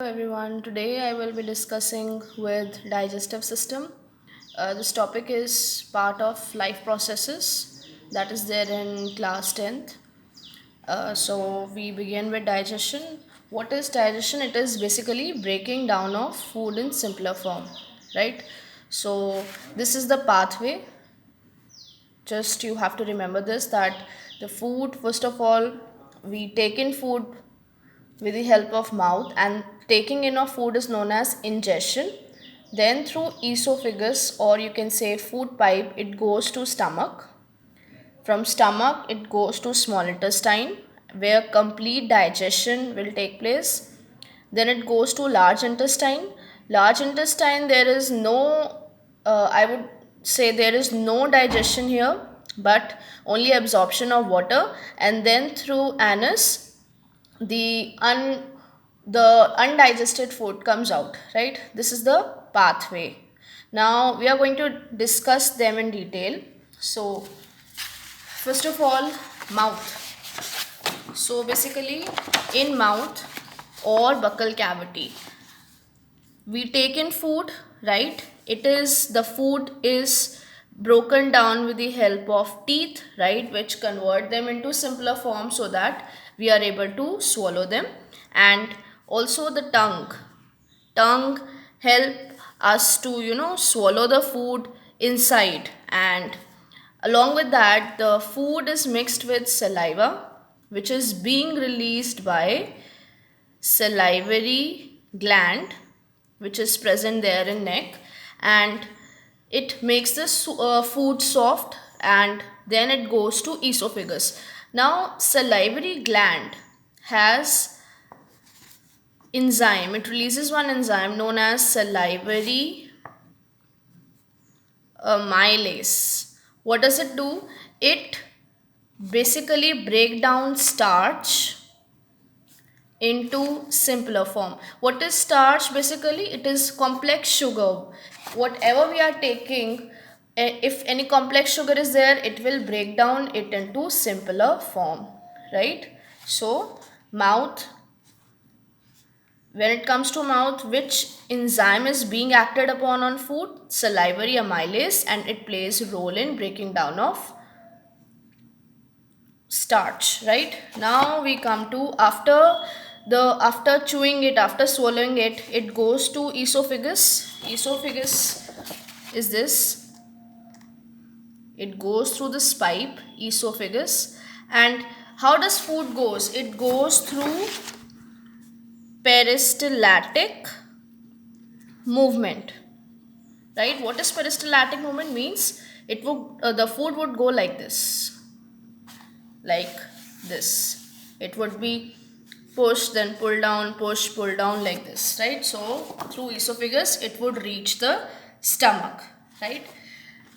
Hello everyone, today I will be discussing with digestive system. This topic is part of life processes that is there in class 10th. So we begin with digestion. What is digestion? It is basically breaking down of food in simpler form, right? So this is the pathway. Just you have to remember this, that the food, first of all, we take in food with the help of mouth, and taking in of food is known as ingestion. Then through esophagus, or you can say food pipe, it goes to stomach. From stomach it goes to small intestine, where complete digestion will take place. Then it goes to large intestine. Large intestine, there is no I would say there is no digestion here, but only absorption of water. And then through anus, the the undigested food comes out, right? This is the pathway. Now we are going to discuss them in detail. So first of all, mouth. So basically, in mouth or buccal cavity, we take in food, right? It is the food is broken down with the help of teeth, right, which convert them into simpler form so that we are able to swallow them. And also the tongue help us to swallow the food inside. And along with that, the food is mixed with saliva, which is being released by salivary gland, which is present there in neck. And it makes the food soft, and then it goes to esophagus. Now salivary gland has enzyme. It releases one enzyme known as salivary amylase. What does it do? It basically break down starch into simpler form. What is starch? Basically it is complex sugar. Whatever we are taking, if any complex sugar is there, it will break down it into simpler form, right? So mouth, when it comes to mouth, which enzyme is being acted upon on food? Salivary amylase, and it plays a role in breaking down of starch, right? Now we come to after chewing it, after swallowing it, it goes to esophagus. Esophagus is this. It goes through this pipe, esophagus. And how does food goes? It goes through peristaltic movement, right? What is peristaltic movement? Means it would the food would go like this. It would be push, then pull down, push, pull down, like this, right? So through esophagus it would reach the stomach, right?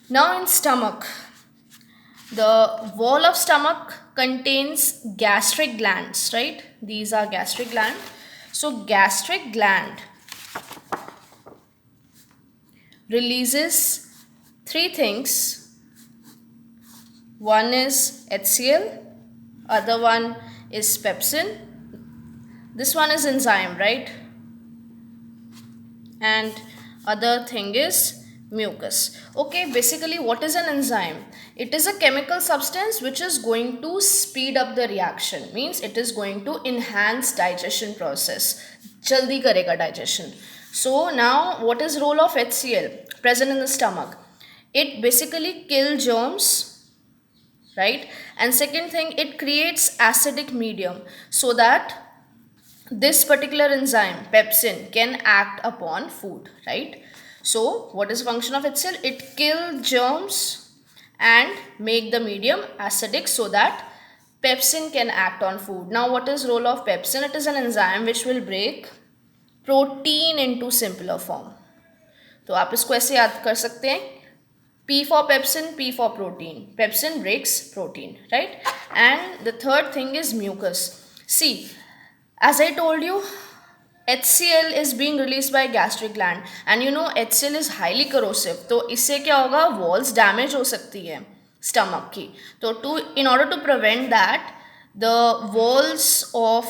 Now in stomach, the wall of stomach contains gastric glands, right? These are gastric gland. So gastric gland releases three things. One is HCl, other one is pepsin, this one is enzyme, right? And other thing is mucus. Okay, basically what is an enzyme? It is a chemical substance which is going to speed up the reaction, means it is going to enhance digestion process, jaldi karega digestion. So now what is role of HCl present in the stomach? It basically kill germs, right? And second thing, it creates acidic medium so that this particular enzyme pepsin can act upon food, right? So what is the function of HCl? It kill germs and make the medium acidic so that pepsin can act on food. Now what is role of pepsin? It is an enzyme which will break protein into simpler form. तो आप इसको ऐसे याद कर सकते हैं, P for pepsin, P for protein. Pepsin breaks protein, right? And the third thing is mucus. See, as I told you, HCl is being released by gastric gland, and you know HCl is highly corrosive. तो इससे क्या होगा? Walls damage हो सकती है stomach की. तो in order to prevent that, the walls of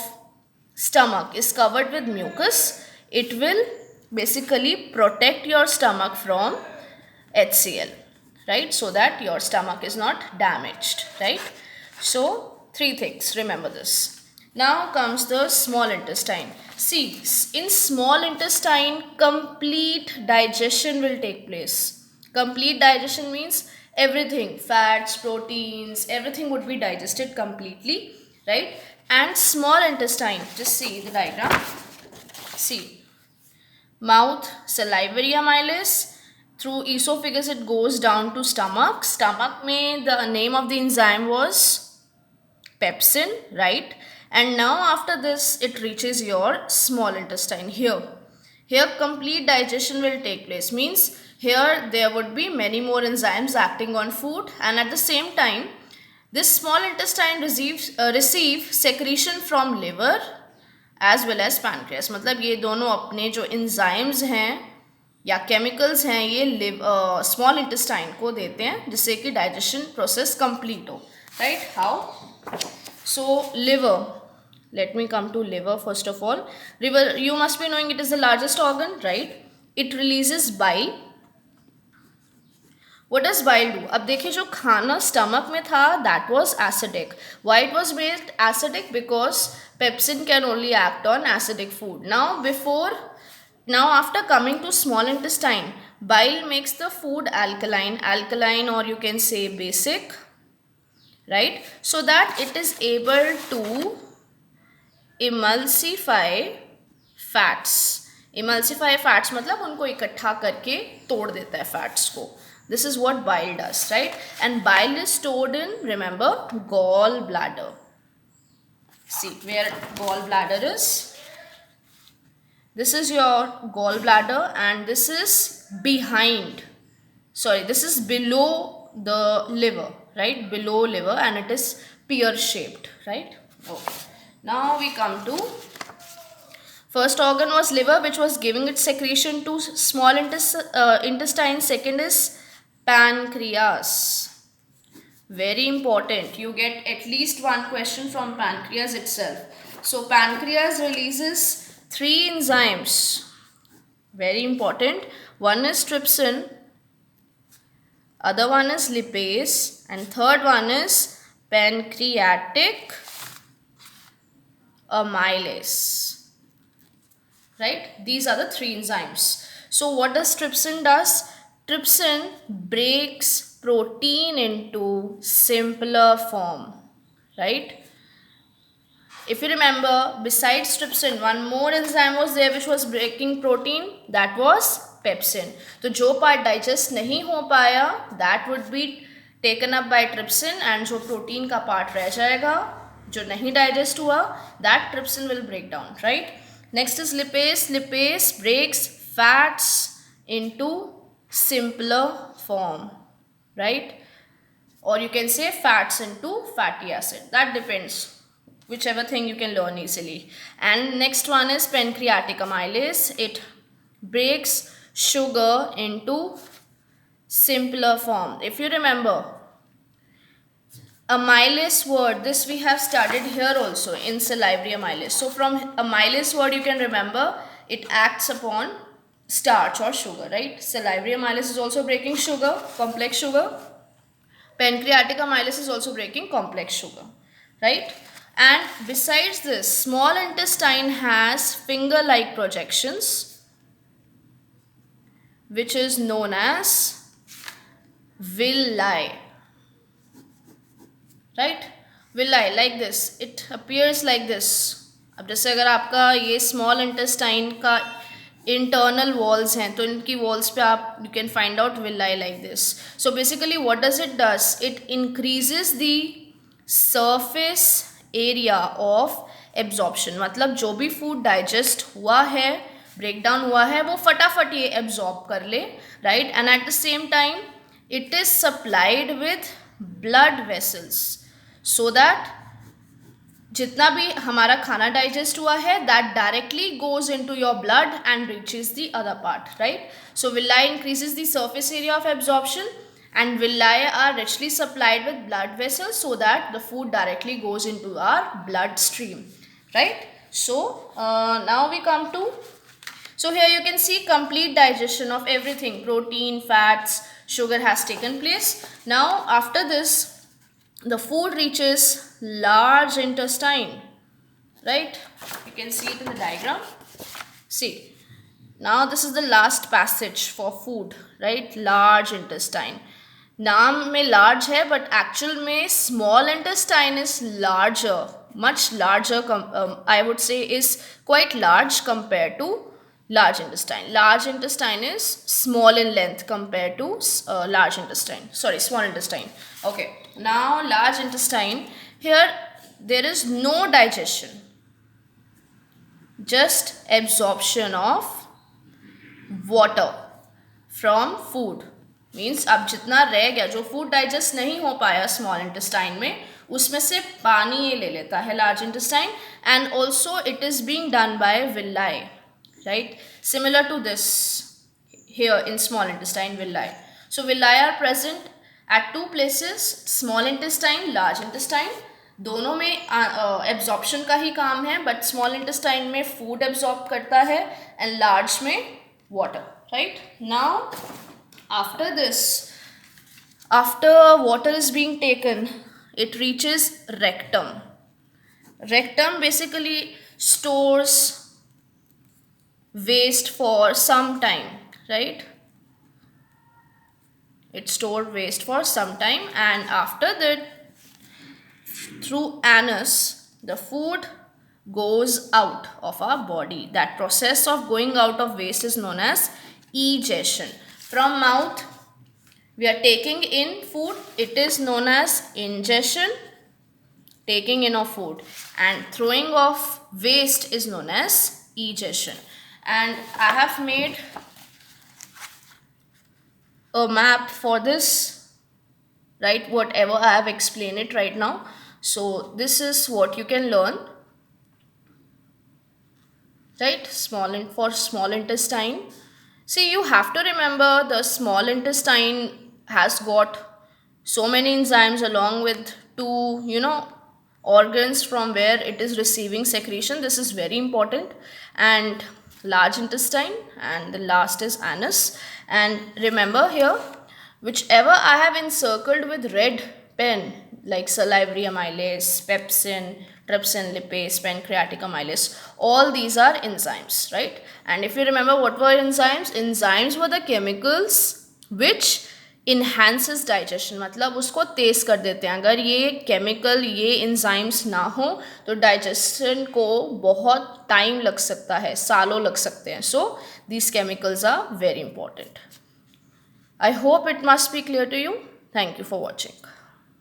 stomach is covered with mucus, it will basically protect your stomach from HCl, right? So that your stomach is not damaged, right? So, three things, remember this. Now comes the small intestine. See, in small intestine, complete digestion will take place. Complete digestion means everything, fats, proteins, everything would be digested completely, right? And small intestine, just see the diagram. See, mouth, salivary amylase, through esophagus it goes down to stomach. Stomach mein the name of the enzyme was pepsin, right? And now after this it reaches your small intestine here. Here complete digestion will take place, means here there would be many more enzymes acting on food, and at the same time this small intestine receive secretion from liver as well as pancreas. मतलब ये दोनों अपने जो enzymes हैं या chemicals हैं ये small intestine को देते हैं जिससे कि डाइजेशन प्रोसेस कंप्लीट हो, right? How? So liver, let me come to liver first of all. Liver, you must be knowing it is the largest organ, right? It releases bile. What does bile do? अब देखिए जो खाना stomach में था that was acidic. Why it was made acidic? Because pepsin can only act on acidic food. Now after coming to small intestine, bile makes the food alkaline or you can say basic, right? So that it is able to emulsify fats. Emulsify fats मतलब उनको इकट्ठा करके तोड़ देता है fats को. This is what bile does, right? And bile is stored in, remember, gallbladder. See where gallbladder is. This is your gallbladder and this is this is below the liver, right? Below liver, and it is pear shaped, right? Okay. Now we come to first organ was liver, which was giving its secretion to small intestine. Second is pancreas. Very important. You get at least one question from pancreas itself. So pancreas releases three enzymes. Very important. One is trypsin, other one is lipase, and third one is pancreatic amylase. Right? These are the three enzymes. So what does trypsin does? Trypsin breaks protein into simpler form, right? If you remember, besides trypsin, one more enzyme was there which was breaking protein, that was pepsin. तो जो part digest नहीं हो पाया, that would be taken up by trypsin, and जो protein का part रह जाएगा, जो नहीं digest हुआ, that trypsin will break down, right? Next is lipase. Lipase breaks fats into simpler form, right? Or you can say fats into fatty acid. That depends. Whichever thing you can learn easily. And next one is pancreatic amylase. It breaks sugar into simpler form. If you remember, amylase word, this we have studied here also in salivary amylase. So from amylase word you can remember it acts upon starch or sugar, right? Salivary amylase is also breaking sugar, complex sugar. Pancreatic amylase is also breaking complex sugar, right? And besides this, small intestine has finger-like projections which is known as villi, right? Villi, like this. It appears like this. अब जैसे अगर आपका ये small intestine का internal walls हैं तो इनकी walls पे आप you can find out villi like this. So basically what does? It increases the surface area of absorption. मतलब जो भी food digest हुआ है, breakdown हुआ है, वो फटाफट ये absorb कर ले, right? And at the same time it is supplied with blood vessels so that जितना भी हमारा खाना डाइजेस्ट हुआ है that directly goes into your blood and reaches the other part, right? So villi increases the surface area of absorption, and villi are richly supplied with blood vessels so that the food directly goes into our bloodstream, right? So now we come to, so here you can see complete digestion of everything, protein, fats, sugar has taken place. Now after this, the food reaches large intestine, right? You can see it in the diagram. See, now this is the last passage for food, right? Large intestine. नाम में large है, but actual में small intestine is larger, much larger. I would say is quite large compared to large intestine. Large intestine is small in length compared to large intestine. Sorry, small intestine. Okay. Now large intestine. Here there is no digestion, just absorption of water from food. Means अब जितना रह गया, जो food digest नहीं हो पाया small intestine में, उसमें से पानी ये ले लेता है large intestine. And also it is being done by villi, right? Similar to this here in small intestine, villi. So villi are present at two places, small intestine, large intestine. दोनों में एब्जॉर्प्शन का ही काम है, but small intestine में food absorb करता है and large में water, right? Now after this, after water is being taken, it reaches rectum. Rectum basically stores waste for some time, right? It stored waste for some time, and after that, through anus, the food goes out of our body. That process of going out of waste is known as egestion. From mouth, we are taking in food. It is known as ingestion, taking in of food, and throwing of waste is known as egestion. And I have made a map for this, right? Whatever I have explained it right now. So this is what you can learn, right? For small intestine. See, you have to remember the small intestine has got so many enzymes along with two, organs from where it is receiving secretion. This is very important. And large intestine, and the last is anus. And remember here, whichever I have encircled with red pen, like salivary amylase, pepsin, trypsin lipase, pancreatic amylase, all these are enzymes, right? And if you remember what were enzymes, enzymes were the chemicals which enhances digestion, मतलब उसको तेज कर देते हैं. अगर ये chemical, ये enzymes ना हो तो digestion को बहुत टाइम लग सकता है, सालों लग सकते हैं. So these chemicals are very important. I hope it must be clear to you. Thank you for watching.